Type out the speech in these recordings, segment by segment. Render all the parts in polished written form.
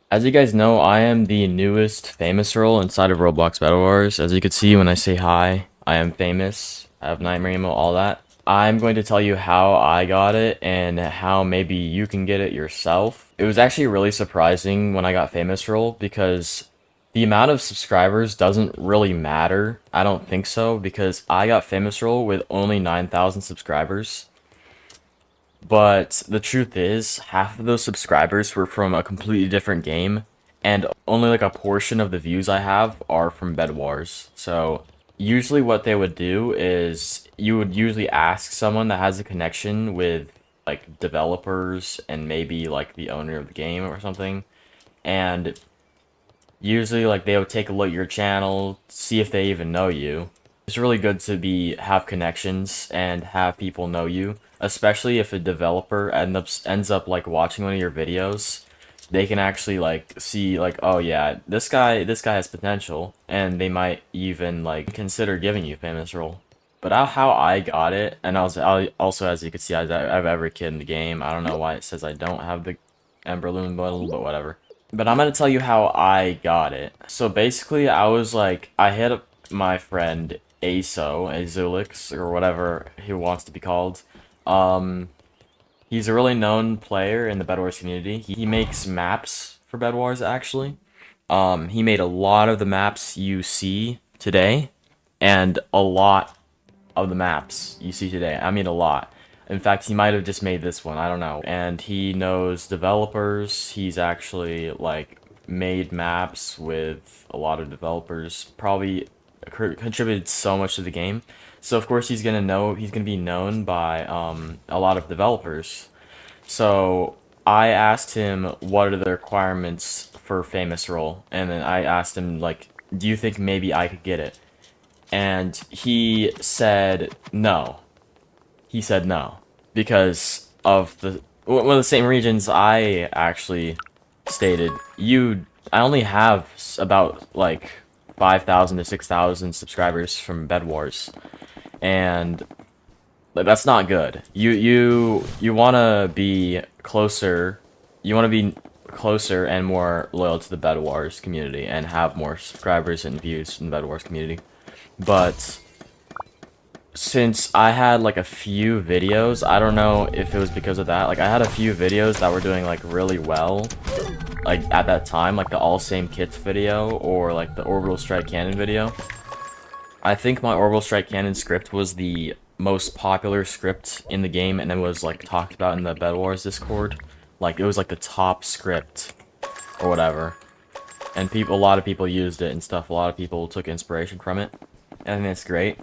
As you guys know, I am the newest famous role inside of Roblox Bedwars. As you can see when I say hi, I am famous. I have Nightmare Emo, all that. I'm going to tell you how I got it and how maybe you can get it yourself. It was actually really surprising when I got famous role because the amount of subscribers doesn't really matter. I don't think so because I got famous role with only 9,000 subscribers. But the truth is, half of those subscribers were from a completely different game, and only like a portion of the views I have are from Bed Wars. So usually what they would do is you would usually ask someone that has a connection with like developers and maybe like the owner of the game or something, and usually like they would take a look at your channel, see if they even know you. It's really good to be have connections and have people know you, especially if a developer ends up like watching one of your videos. They can actually like see like, oh yeah, this guy has potential, and they might even like consider giving you famous role. But how I got it, and I also, as you can see, I have every kid in the game. I don't know why it says I don't have the Emberloon bundle, but whatever. But I'm gonna tell you how I got it. So basically, I was like, I hit up my friend Azulix, or whatever he wants to be called. Um, he's a really known player in the Bed Wars community. He makes maps for Bed Wars, actually. He made a lot of the maps you see today, and a lot of the maps you see today. I mean, a lot. In fact, he might have just made this one. I don't know. And he knows developers. He's actually like made maps with a lot of developers. Probably contributed so much to the game. So of course he's gonna be known by a lot of developers. So I asked him what are the requirements for famous role, and then I asked him like, do you think maybe I could get it? And he said no. He said no because of the one of the same regions I actually stated. I only have about like 5,000 to 6,000 subscribers from Bed Wars, and like, that's not good. You want to be closer. You want to be closer and more loyal to the Bed Wars community and have more subscribers and views in the Bed Wars community. But since I had like a few videos, I don't know if it was because of that. Like I had a few videos that were doing like really well, like at that time, like the all same kits video or like the orbital strike cannon video. I think my orbital strike cannon script was the most popular script in the game, and it was like talked about in the Bed Wars Discord. Like it was like the top script or whatever, and a lot of people used it and stuff. A lot of people took inspiration from it. I think that's great.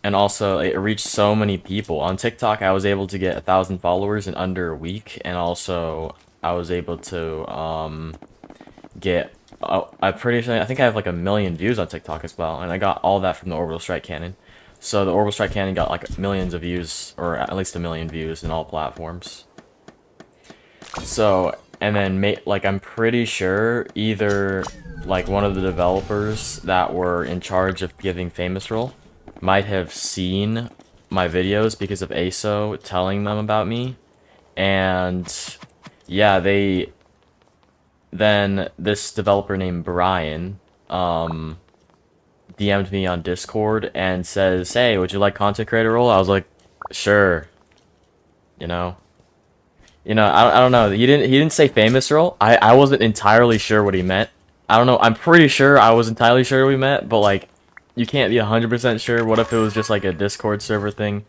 And also, it reached so many people. On TikTok, I was able to get 1,000 followers in under a week, and also I was able to get. I'm pretty sure I think I have like 1 million views on TikTok as well, and I got all that from the orbital strike cannon. So the orbital strike cannon got like millions of views, or at least 1 million views in all platforms. So and then like I'm pretty sure either like one of the developers that were in charge of giving famous role might have seen my videos because of ASO telling them about me, and yeah, then this developer named Brian DM'd me on Discord and says, "Hey, would you like content creator role?" I was like, "Sure." You know, I don't know. He didn't say famous role. I wasn't entirely sure what he meant. I don't know. I'm pretty sure I was entirely sure what he meant, but like, you can't be 100% sure. What if it was just like a Discord server thing?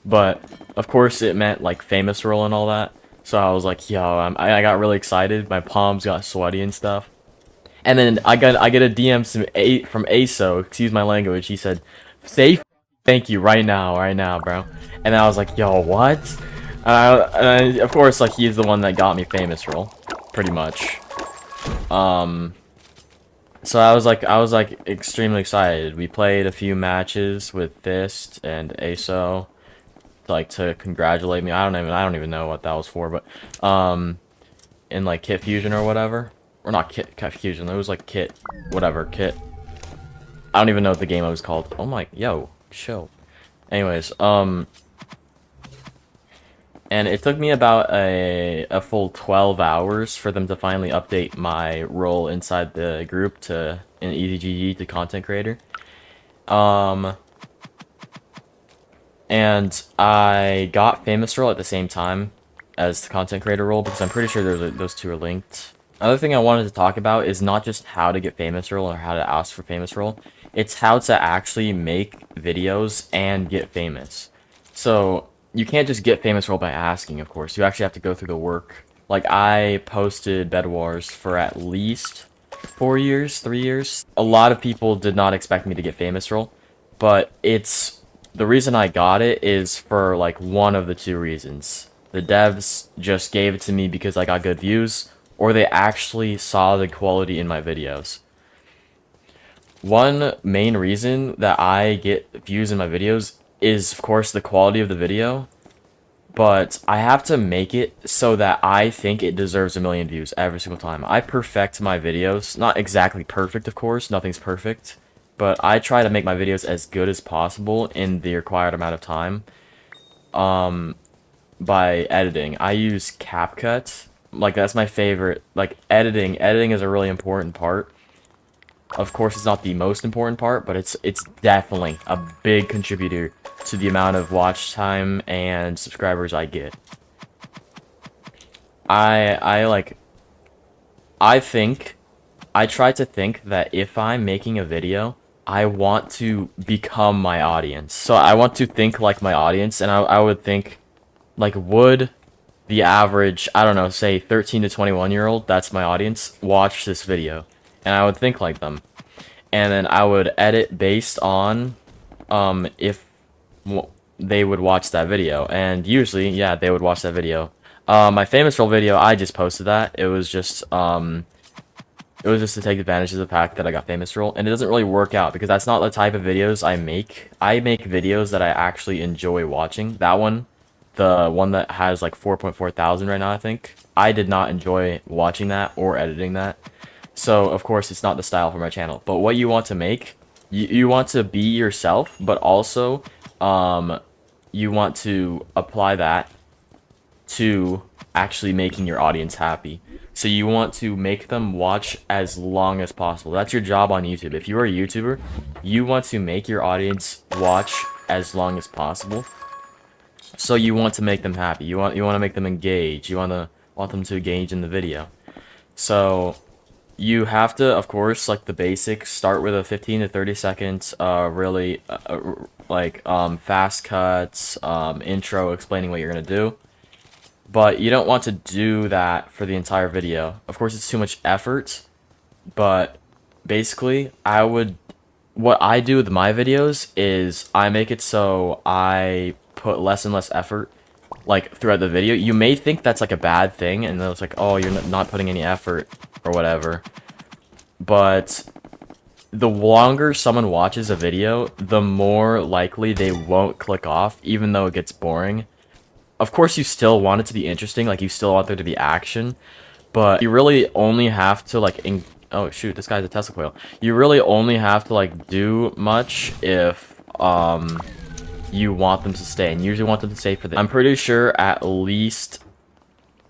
But of course it meant like famous role and all that. So I was like, yo, I got really excited. My palms got sweaty and stuff. And then I get a DM from ASO. Excuse my language. He said, "Say thank you right now, bro." And I was like, yo, what? Of course, like he's the one that got me famous role, pretty much. Um, so I was like extremely excited. We played a few matches with Fist and ASO, like to congratulate me. I don't even know what that was for, but in like Kit Fusion or whatever, or not Kit Fusion. It was like Kit, whatever Kit. I don't even know what the game was called. Oh my, yo, chill. Anyways, And it took me about a full 12 hours for them to finally update my role inside the group to an EDGG to content creator. Um, and I got famous role at the same time as the content creator role because I'm pretty sure those two are linked. Another thing I wanted to talk about is not just how to get famous role or how to ask for famous role. It's how to actually make videos and get famous. So you can't just get famous role by asking, of course. You actually have to go through the work. Like I posted Bedwars for at least 4 years, 3 years. A lot of people did not expect me to get famous role, but it's the reason I got it is for like one of the two reasons. The devs just gave it to me because I got good views, or they actually saw the quality in my videos. One main reason that I get views in my videos is, of course, the quality of the video, but I have to make it so that I think it deserves a million views every single time. I perfect my videos. Not exactly perfect, of course. Nothing's perfect. But I try to make my videos as good as possible in the required amount of time. By editing. I use CapCut. Like, that's my favorite. Like, editing. Editing is a really important part. Of course, it's not the most important part, but it's definitely a big contributor to the amount of watch time and subscribers I get. I like I think I try to think that if I'm making a video, I want to become my audience. So I want to think like my audience, and I would think like would the average, I don't know, say 13 to 21-year-old, that's my audience, watch this video. And I would think like them. And then I would edit based on if they would watch that video. And usually, yeah, they would watch that video. My famous role video, I just posted that. It was just to take advantage of the fact that I got famous role, and it doesn't really work out because that's not the type of videos I make. I make videos that I actually enjoy watching. That one, the one that has like 4.4 thousand right now, I think. I did not enjoy watching that or editing that. So, of course, it's not the style for my channel. But what you want to make, you want to be yourself, but also you want to apply that to actually making your audience happy. So you want to make them watch as long as possible. That's your job on YouTube. If you're a YouTuber, you want to make your audience watch as long as possible. So you want to make them happy. You want to make them engage. You want them to engage in the video. So you have to, of course, like the basics, start with a 15 to 30 seconds, really, fast cuts, intro explaining what you're gonna do. But you don't want to do that for the entire video. Of course, it's too much effort, but basically, what I do with my videos is I make it so I put less and less effort, like, throughout the video. You may think that's, like, a bad thing, and then it's like, oh, you're not putting any effort, or whatever. But the longer someone watches a video, the more likely they won't click off, even though it gets boring. Of course, you still want it to be interesting, like, you still want there to be action, but you really only have to, like, oh, shoot, this guy's a Tesla coil. You really only have to, like, do much if, you want them to stay, and you usually want them to stay for I'm pretty sure at least,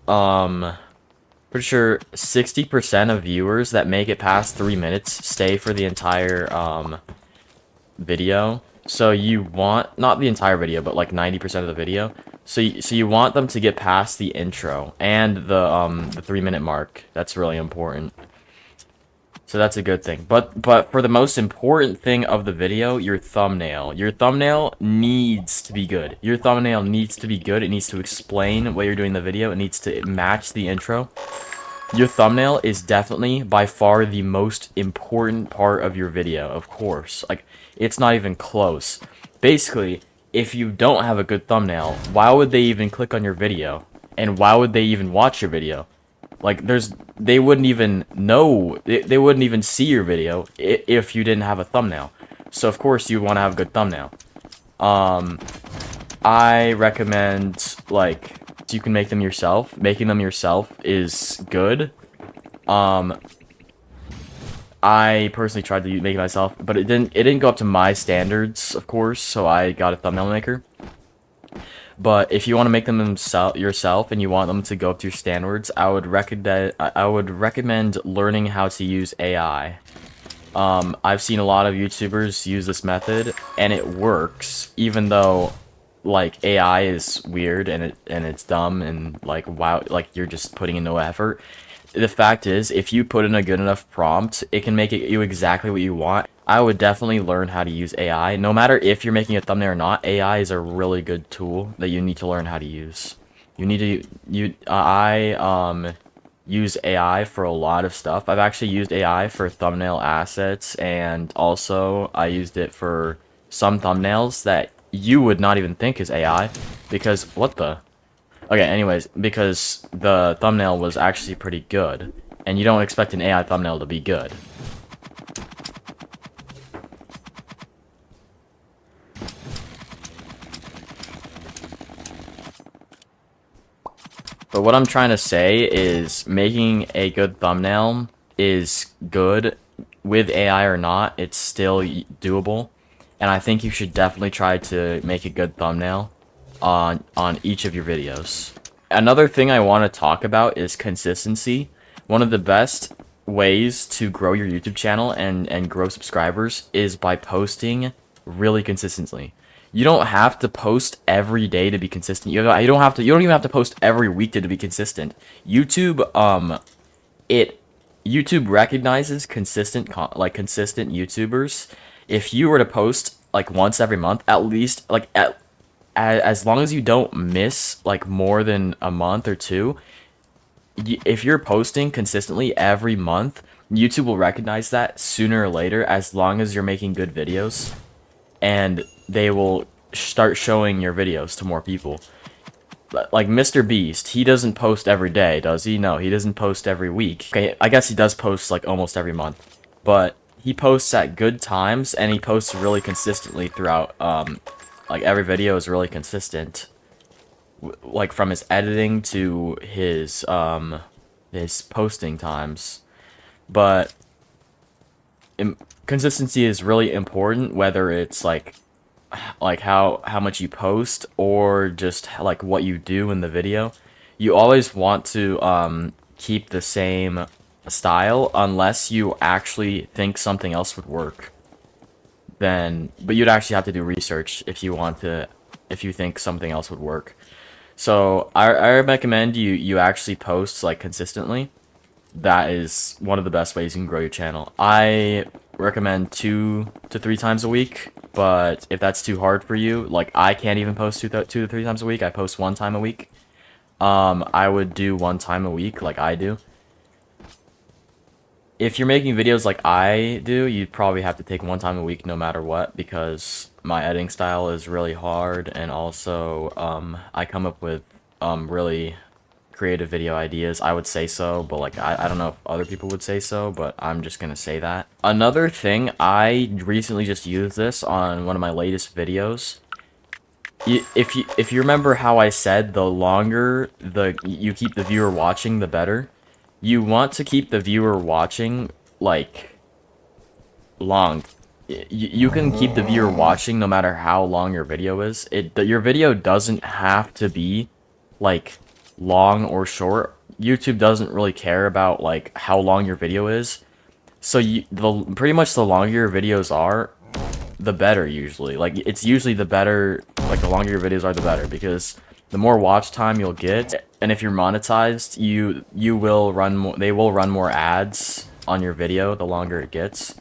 pretty sure 60% of viewers that make it past 3 minutes stay for the entire, video. So you want, not the entire video, but like 90% of the video. So you want them to get past the intro and the 3 minute mark. That's really important. So that's a good thing. But for the most important thing of the video, your thumbnail. Your thumbnail needs to be good. Your thumbnail needs to be good. It needs to explain what you're doing in the video. It needs to match the intro. Your thumbnail is definitely by far the most important part of your video, of course. Like, it's not even close. Basically, if you don't have a good thumbnail, why would they even click on your video? And why would they even watch your video? Like, they wouldn't even know, they wouldn't even see your video if you didn't have a thumbnail. So, of course, you want to have a good thumbnail. I recommend, like, you can make them yourself. Making them yourself is good. I personally tried to make it myself, but it didn't go up to my standards, of course, so I got a thumbnail maker. But if you want to make them yourself and you want them to go up to your standards, I would recommend learning how to use AI. I've seen a lot of YouTubers use this method, and it works, even though like AI is weird and it's dumb and like wow, like you're just putting in no effort. The fact is, if you put in a good enough prompt, it can make you exactly what you want. I would definitely learn how to use AI. No matter if you're making a thumbnail or not, AI is a really good tool that you need to learn how to use. You need to you I use AI for a lot of stuff. I've actually used AI for thumbnail assets, and also I used it for some thumbnails that you would not even think is AI, because what the? Okay, anyways, because the thumbnail was actually pretty good, and you don't expect an AI thumbnail to be good. But what I'm trying to say is making a good thumbnail is good with AI or not, it's still doable. And I think you should definitely try to make a good thumbnail on each of your videos. Another thing I want to talk about is consistency. One of the best ways to grow your YouTube channel and grow subscribers is by posting really consistently. You don't have to post every day to be consistent. You don't even have to post every week to be consistent. It YouTube recognizes consistent YouTubers. If you were to post like once every month, at least as long as you don't miss like more than a month or two, if you're posting consistently every month, YouTube will recognize that sooner or later, as long as you're making good videos, and they will start showing your videos to more people. Like Mr. Beast, he doesn't post every day, does he? No, he doesn't post every week. Okay, I guess he does post like almost every month, but he posts at good times, and he posts really consistently throughout. Like every video is really consistent, like from his editing to his posting times. But consistency is really important, whether it's like how much you post or just like what you do in the video. You always want to keep the same style unless you actually think something else would work. But you'd actually have to do research if you think something else would work. So I recommend you actually post like consistently. That is one of the best ways you can grow your channel. I recommend 2 to 3 times a week, but if that's too hard for you, like I can't even post 2 to 3 times a week. I post 1 time a week. I would do 1 time a week, like I do. If you're making videos like I do, you'd probably have to take 1 time a week no matter what, because my editing style is really hard, and also I come up with really creative video ideas. I would say so, but like I don't know if other people would say so, but I'm just gonna say that. Another thing, I recently just used this on one of my latest videos. If you remember how I said the longer you keep the viewer watching, the better. You want to keep the viewer watching like long. You can keep the viewer watching no matter how long your video is. Your video doesn't have to be like long or short. YouTube doesn't really care about like how long your video is. So pretty much the longer your videos are, the better usually. Like it's usually the better, like the longer your videos are, the better, because the more watch time you'll get, and if you're monetized, you will run more. They will run more ads on your video the longer it gets.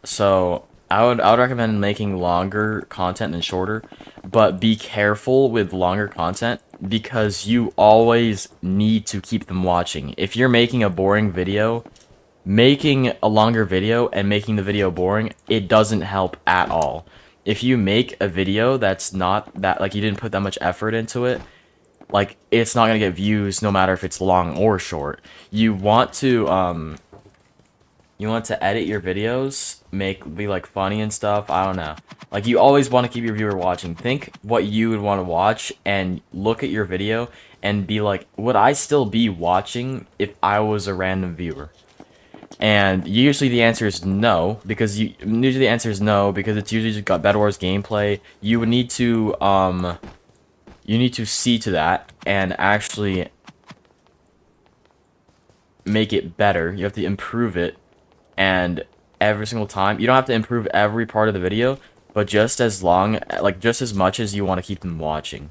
So I would recommend making longer content than shorter, but be careful with longer content because you always need to keep them watching. If you're making a boring video, making a longer video and making the video boring, it doesn't help at all. If you make a video that's not that, like, you didn't put that much effort into it, like, it's not gonna get views no matter if it's long or short. You want to edit your videos, be like funny and stuff. I don't know. Like, you always want to keep your viewer watching. Think what you would want to watch and look at your video and be like, would I still be watching if I was a random viewer? And usually the answer is no, because it's usually just got Bedwars gameplay. You would need to You need to see to that and actually make it better. You have to improve it, and every single time, you don't have to improve every part of the video, but just as long, like just as much as you want to keep them watching.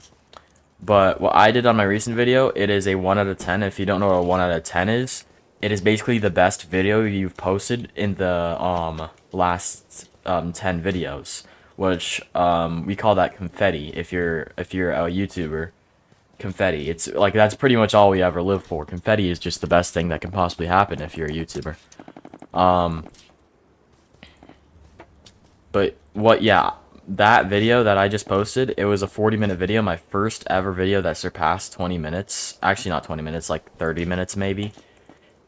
But what I did on my recent video, it is a 1 out of 10. If you don't know what a 1 out of 10 is, it is basically the best video you've posted in the last 10 videos, which we call that confetti if you're a YouTuber. Confetti. It's like that's pretty much all we ever live for. Confetti is just the best thing that can possibly happen if you're a YouTuber. But what, yeah, that video that I just posted, it was a 40-minute video, my first ever video that surpassed 20 minutes. Actually, not 20 minutes, like 30 minutes maybe.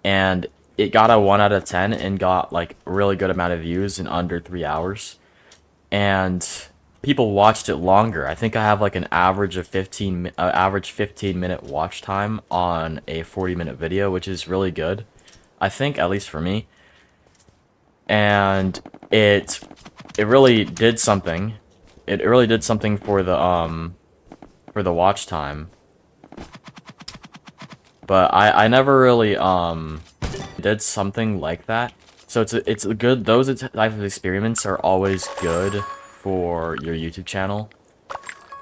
And it got a 1 out of 10 and got like a really good amount of views in under 3 hours. And people watched it longer. I think I have like an average of 15-minute watch time on a 40-minute video, which is really good. I think, at least for me. And it really did something. It really did something for the watch time. But I never really did something like that. So it's a good, those type of experiments are always good for your YouTube channel.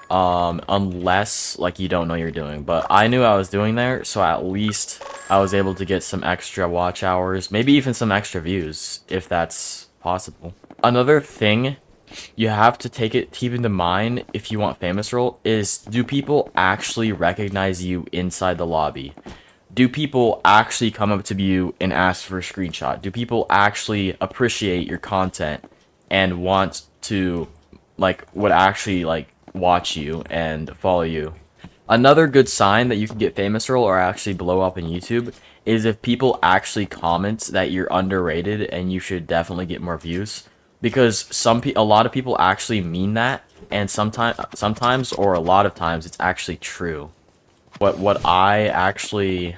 Unless like you don't know you're doing. But I knew I was doing there, so at least I was able to get some extra watch hours, maybe even some extra views, if that's possible. Another thing you have to keep into mind if you want famous role is, do people actually recognize you inside the lobby? Do people actually come up to you and ask for a screenshot? Do people actually appreciate your content and want to, like, would actually, like, watch you and follow you? Another good sign that you can get famous role or actually blow up in YouTube is if people actually comment that you're underrated and you should definitely get more views. Because a lot of people actually mean that, and sometimes or a lot of times it's actually true. What I actually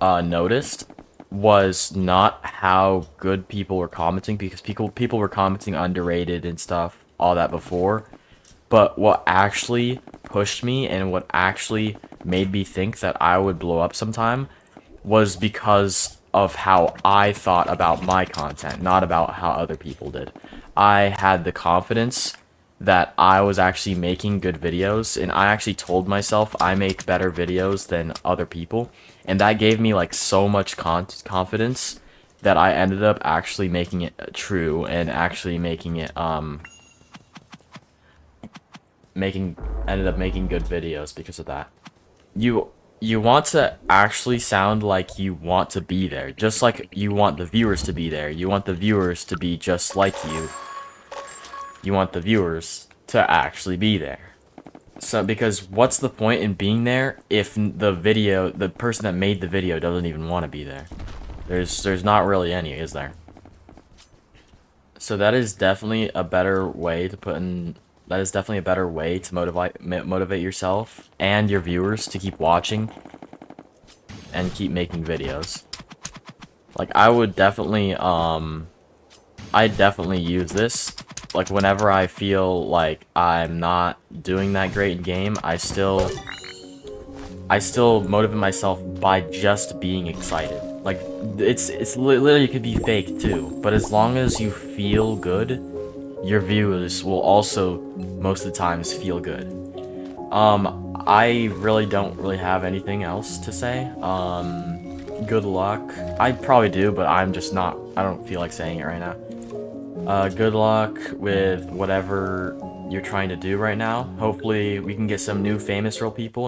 noticed was not how good people were commenting, because people were commenting underrated and stuff, all that before. But what actually pushed me and what actually made me think that I would blow up sometime was because of how I thought about my content, not about how other people did. I had the confidence that I was actually making good videos, and I actually told myself I make better videos than other people, and that gave me like so much confidence that I ended up actually making it true and actually making it ended up making good videos because of that. You want to actually sound like you want to be there, just like you want the viewers to be there. You want the viewers to be just like you. You want the viewers to actually be there. So, because what's the point in being there if the person that made the video doesn't even want to be there? There's not really any, is there? So that is definitely a better way to that is definitely a better way to motivate yourself and your viewers to keep watching and keep making videos. Like, I would definitely use this. Like, whenever I feel like I'm not doing that great in game, I still motivate myself by just being excited. Like, it's literally, it could be fake too, but as long as you feel good, your viewers will also most of the times feel good. I really don't really have anything else to say. Good luck. I probably do, but I don't feel like saying it right now. Good luck with whatever you're trying to do right now. Hopefully we can get some new famous role people and